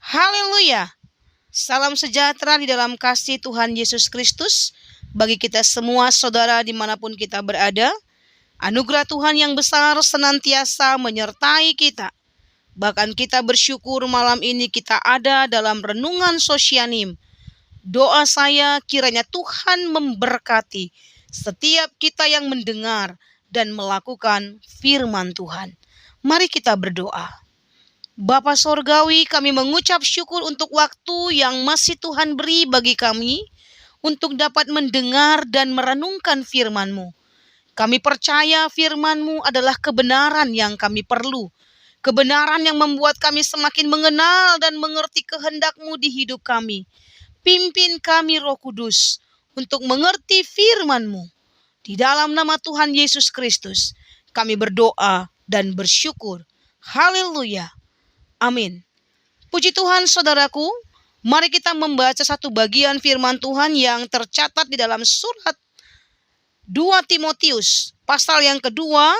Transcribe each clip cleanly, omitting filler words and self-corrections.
Haleluya. Salam sejahtera di dalam kasih Tuhan Yesus Kristus bagi kita semua saudara dimanapun kita berada. Anugerah Tuhan yang besar senantiasa menyertai kita. Bahkan kita bersyukur malam ini kita ada dalam renungan Sosyanim. Doa saya kiranya Tuhan memberkati setiap kita yang mendengar dan melakukan firman Tuhan. Mari kita berdoa. Bapa Sorgawi, kami mengucap syukur untuk waktu yang masih Tuhan beri bagi kami untuk dapat mendengar dan merenungkan firman-Mu. Kami percaya firman-Mu adalah kebenaran yang kami perlu. Kebenaran yang membuat kami semakin mengenal dan mengerti kehendak-Mu di hidup kami. Pimpin kami Roh Kudus untuk mengerti firman-Mu. Di dalam nama Tuhan Yesus Kristus, kami berdoa dan bersyukur. Haleluya. Amin. Puji Tuhan saudaraku, mari kita membaca satu bagian firman Tuhan yang tercatat di dalam surat 2 Timotius, pasal yang kedua,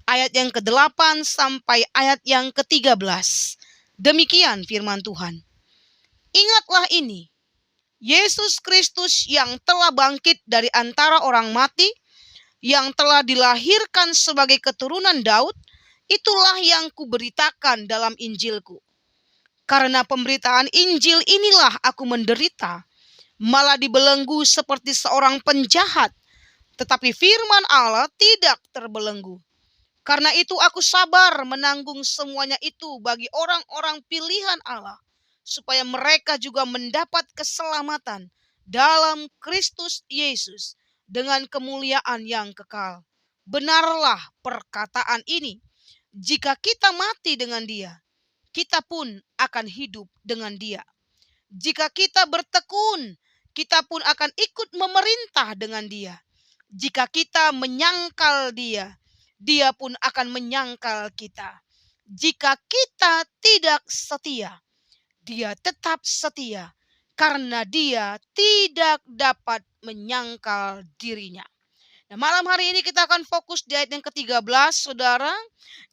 ayat yang ke-8 sampai ayat yang ke-13. Demikian firman Tuhan. Ingatlah ini, Yesus Kristus yang telah bangkit dari antara orang mati, yang telah dilahirkan sebagai keturunan Daud, itulah yang kuberitakan dalam Injilku. Karena pemberitaan Injil inilah aku menderita, malah dibelenggu seperti seorang penjahat. Tetapi firman Allah tidak terbelenggu. Karena itu aku sabar menanggung semuanya itu bagi orang-orang pilihan Allah, supaya mereka juga mendapat keselamatan dalam Kristus Yesus dengan kemuliaan yang kekal. Benarlah perkataan ini. Jika kita mati dengan Dia, kita pun akan hidup dengan Dia. Jika kita bertekun, kita pun akan ikut memerintah dengan Dia. Jika kita menyangkal Dia, Dia pun akan menyangkal kita. Jika kita tidak setia, Dia tetap setia, karena Dia tidak dapat menyangkal dirinya. Nah, malam hari ini kita akan fokus di ayat yang ke-13, saudara.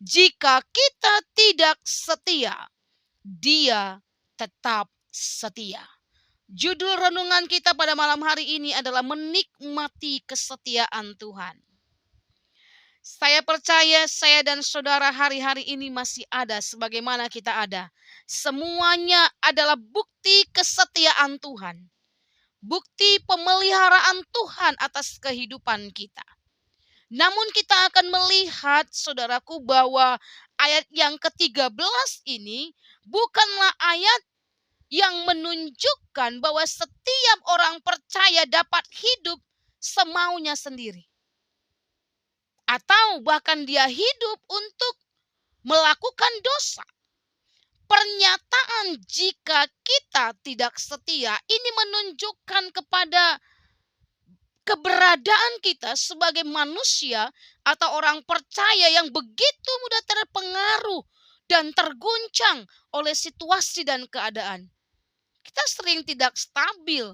Jika kita tidak setia, Dia tetap setia. Judul renungan kita pada malam hari ini adalah menikmati kesetiaan Tuhan. Saya percaya saya dan saudara hari-hari ini masih ada sebagaimana kita ada. Semuanya adalah bukti kesetiaan Tuhan. Bukti pemeliharaan Tuhan atas kehidupan kita. Namun kita akan melihat saudaraku bahwa ayat yang ke-13 ini bukanlah ayat yang menunjukkan bahwa setiap orang percaya dapat hidup semaunya sendiri. Atau bahkan dia hidup untuk melakukan dosa. Pernyataan jika kita tidak setia ini menunjukkan kepada keberadaan kita sebagai manusia atau orang percaya yang begitu mudah terpengaruh dan terguncang oleh situasi dan keadaan. Kita sering tidak stabil,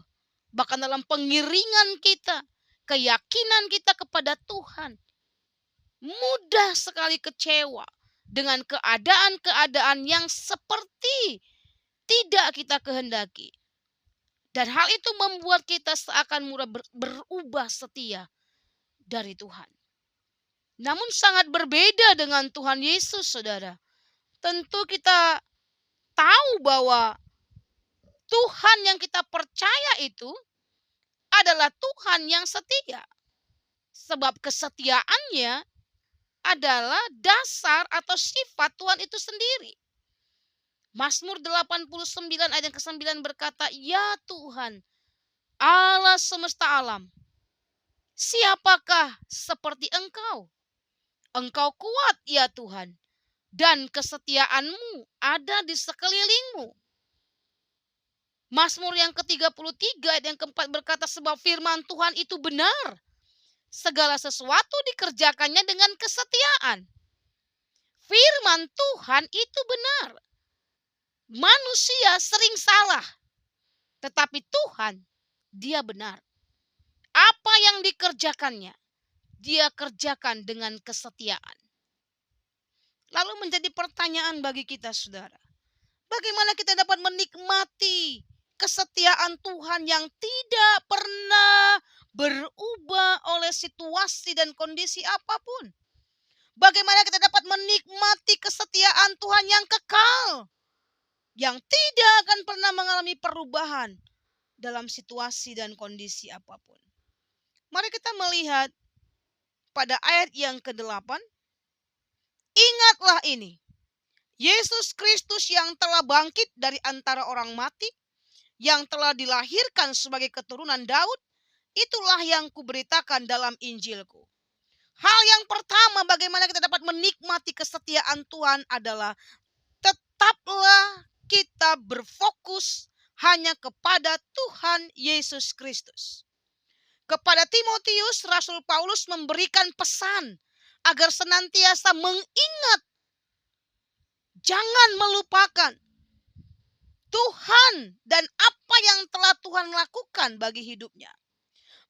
bahkan dalam pengiringan kita, keyakinan kita kepada Tuhan. Mudah sekali kecewa dengan keadaan-keadaan yang seperti tidak kita kehendaki. Dan hal itu membuat kita seakan mudah berubah setia dari Tuhan. Namun sangat berbeda dengan Tuhan Yesus, saudara. Tentu kita tahu bahwa Tuhan yang kita percaya itu adalah Tuhan yang setia. Sebab kesetiaannya adalah dasar atau sifat Tuhan itu sendiri. Mazmur 89 ayat yang ke-9 berkata, "Ya Tuhan, Allah semesta alam, siapakah seperti Engkau? Engkau kuat ya Tuhan, dan kesetiaan-Mu ada di sekelilingmu." Mazmur yang ke-33 ayat yang ke-4 berkata, "Sebab firman Tuhan itu benar, segala sesuatu dikerjakannya dengan kesetiaan." Firman Tuhan itu benar. Manusia sering salah, tetapi Tuhan, Dia benar. Apa yang dikerjakannya, Dia kerjakan dengan kesetiaan. Lalu menjadi pertanyaan bagi kita, saudara. Bagaimana kita dapat menikmati kesetiaan Tuhan yang tidak pernah berubah oleh situasi dan kondisi apapun? Bagaimana kita dapat menikmati kesetiaan Tuhan yang kekal, yang tidak akan pernah mengalami perubahan dalam situasi dan kondisi apapun? Mari kita melihat pada ayat yang ke-8. Ingatlah ini, Yesus Kristus yang telah bangkit dari antara orang mati, yang telah dilahirkan sebagai keturunan Daud, itulah yang kuberitakan dalam Injilku. Hal yang pertama bagaimana kita dapat menikmati kesetiaan Tuhan adalah tetaplah kita berfokus hanya kepada Tuhan Yesus Kristus. Kepada Timotius, Rasul Paulus memberikan pesan agar senantiasa mengingat, jangan melupakan Tuhan dan apa yang telah Tuhan lakukan bagi hidupnya.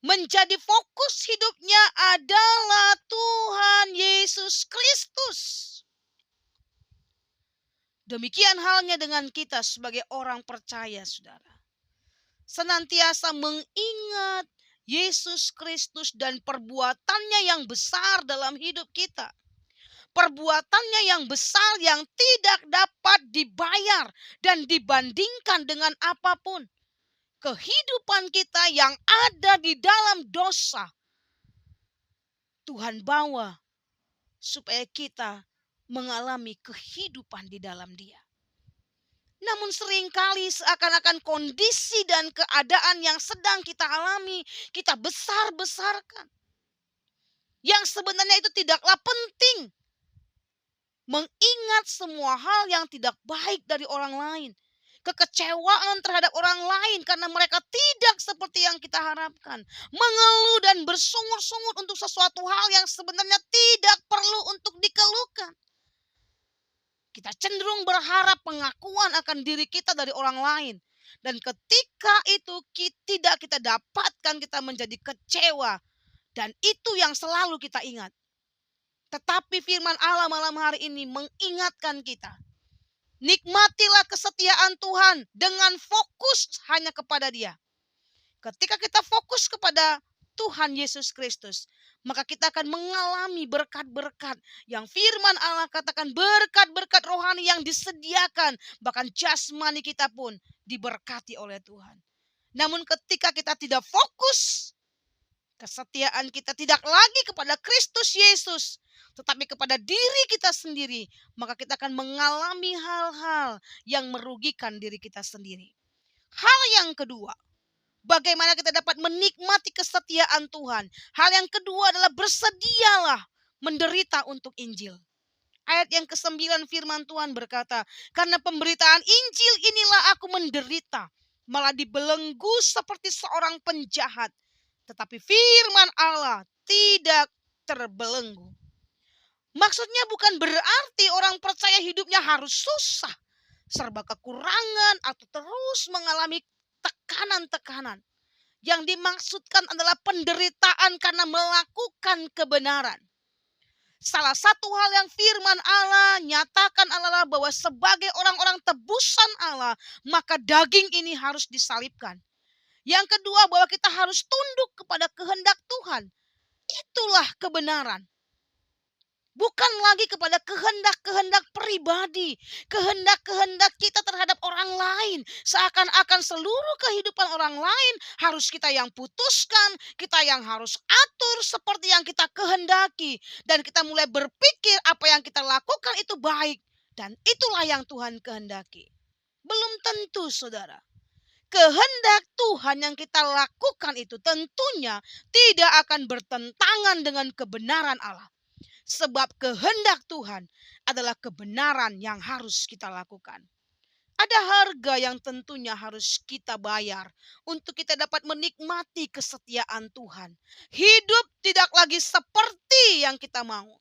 Menjadi fokus hidupnya adalah Tuhan Yesus Kristus. Demikian halnya dengan kita sebagai orang percaya, saudara. Senantiasa mengingat Yesus Kristus dan perbuatannya yang besar dalam hidup kita. Perbuatannya yang besar yang tidak dapat dibayar dan dibandingkan dengan apapun. Kehidupan kita yang ada di dalam dosa, Tuhan bawa supaya kita mengalami kehidupan di dalam Dia. Namun seringkali seakan-akan kondisi dan keadaan yang sedang kita alami, kita besar-besarkan. Yang sebenarnya itu tidaklah penting. Mengingat semua hal yang tidak baik dari orang lain. Kekecewaan terhadap orang lain karena mereka tidak seperti yang kita harapkan. Mengeluh dan bersungut-sungut untuk sesuatu hal yang sebenarnya tidak perlu untuk dikeluhkan. Kita cenderung berharap pengakuan akan diri kita dari orang lain. Dan ketika itu tidak kita dapatkan, kita menjadi kecewa. Dan itu yang selalu kita ingat. Tetapi firman Allah malam hari ini mengingatkan kita. Nikmatilah kesetiaan Tuhan dengan fokus hanya kepada Dia. Ketika kita fokus kepada Tuhan Yesus Kristus, maka kita akan mengalami berkat-berkat yang firman Allah katakan, berkat-berkat rohani yang disediakan, bahkan jasmani kita pun diberkati oleh Tuhan. Namun ketika kita tidak fokus, kesetiaan kita tidak lagi kepada Kristus Yesus, tetapi kepada diri kita sendiri, maka kita akan mengalami hal-hal yang merugikan diri kita sendiri. Hal yang kedua, bagaimana kita dapat menikmati kesetiaan Tuhan? Hal yang kedua adalah bersedialah menderita untuk Injil. Ayat yang ke-9 firman Tuhan berkata, karena pemberitaan Injil inilah aku menderita, malah dibelenggu seperti seorang penjahat. Tetapi firman Allah tidak terbelenggu. Maksudnya bukan berarti orang percaya hidupnya harus susah, serba kekurangan atau terus mengalami tekanan-tekanan. Yang dimaksudkan adalah penderitaan karena melakukan kebenaran. Salah satu hal yang firman Allah nyatakan adalah bahwa sebagai orang-orang tebusan Allah, maka daging ini harus disalibkan. Yang kedua, bahwa kita harus tunduk kepada kehendak Tuhan. Itulah kebenaran. Bukan lagi kepada kehendak-kehendak pribadi, kehendak-kehendak kita terhadap orang lain. Seakan-akan seluruh kehidupan orang lain harus kita yang putuskan, kita yang harus atur seperti yang kita kehendaki. Dan kita mulai berpikir apa yang kita lakukan itu baik. Dan itulah yang Tuhan kehendaki. Belum tentu, saudara. Kehendak Tuhan yang kita lakukan itu tentunya tidak akan bertentangan dengan kebenaran Allah. Sebab kehendak Tuhan adalah kebenaran yang harus kita lakukan. Ada harga yang tentunya harus kita bayar untuk kita dapat menikmati kesetiaan Tuhan. Hidup tidak lagi seperti yang kita mau,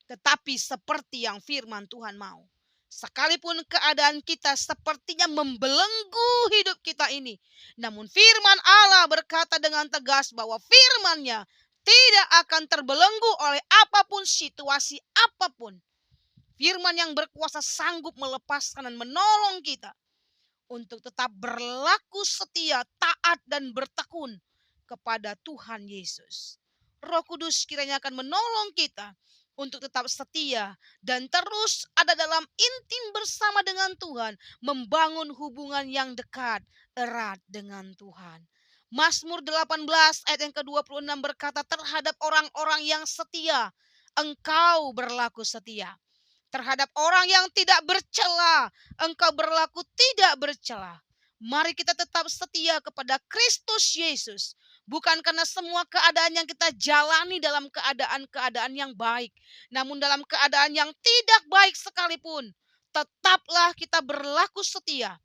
tetapi seperti yang firman Tuhan mau. Sekalipun keadaan kita sepertinya membelenggu hidup kita ini, namun firman Allah berkata dengan tegas bahwa firman-Nya tidak akan terbelenggu oleh apapun, situasi apapun. Firman yang berkuasa sanggup melepaskan dan menolong kita untuk tetap berlaku setia, taat, dan bertekun kepada Tuhan Yesus. Roh Kudus kiranya akan menolong kita untuk tetap setia dan terus ada dalam intim bersama dengan Tuhan, membangun hubungan yang dekat, erat dengan Tuhan. Mazmur 18 ayat yang ke-26 berkata, terhadap orang-orang yang setia, Engkau berlaku setia. Terhadap orang yang tidak bercela, Engkau berlaku tidak bercela. Mari kita tetap setia kepada Kristus Yesus. Bukan karena semua keadaan yang kita jalani dalam keadaan-keadaan yang baik. Namun dalam keadaan yang tidak baik sekalipun, tetaplah kita berlaku setia.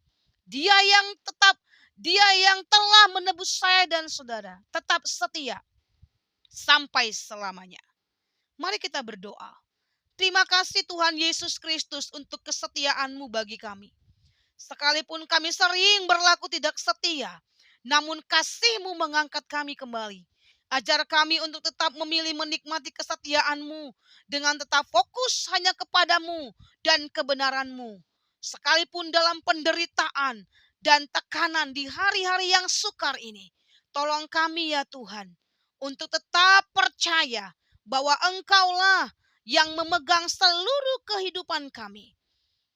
Dia yang telah menebus saya dan saudara, tetap setia sampai selamanya. Mari kita berdoa. Terima kasih Tuhan Yesus Kristus untuk kesetiaan-Mu bagi kami. Sekalipun kami sering berlaku tidak setia, namun kasih-Mu mengangkat kami kembali. Ajar kami untuk tetap memilih menikmati kesetiaan-Mu dengan tetap fokus hanya kepadamu dan kebenaran-Mu. Sekalipun dalam penderitaan dan tekanan di hari-hari yang sukar ini, tolong kami ya Tuhan, untuk tetap percaya bahwa Engkaulah yang memegang seluruh kehidupan kami.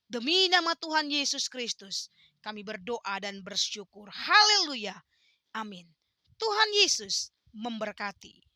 Demi nama Tuhan Yesus Kristus, kami berdoa dan bersyukur. Haleluya. Amin. Tuhan Yesus memberkati.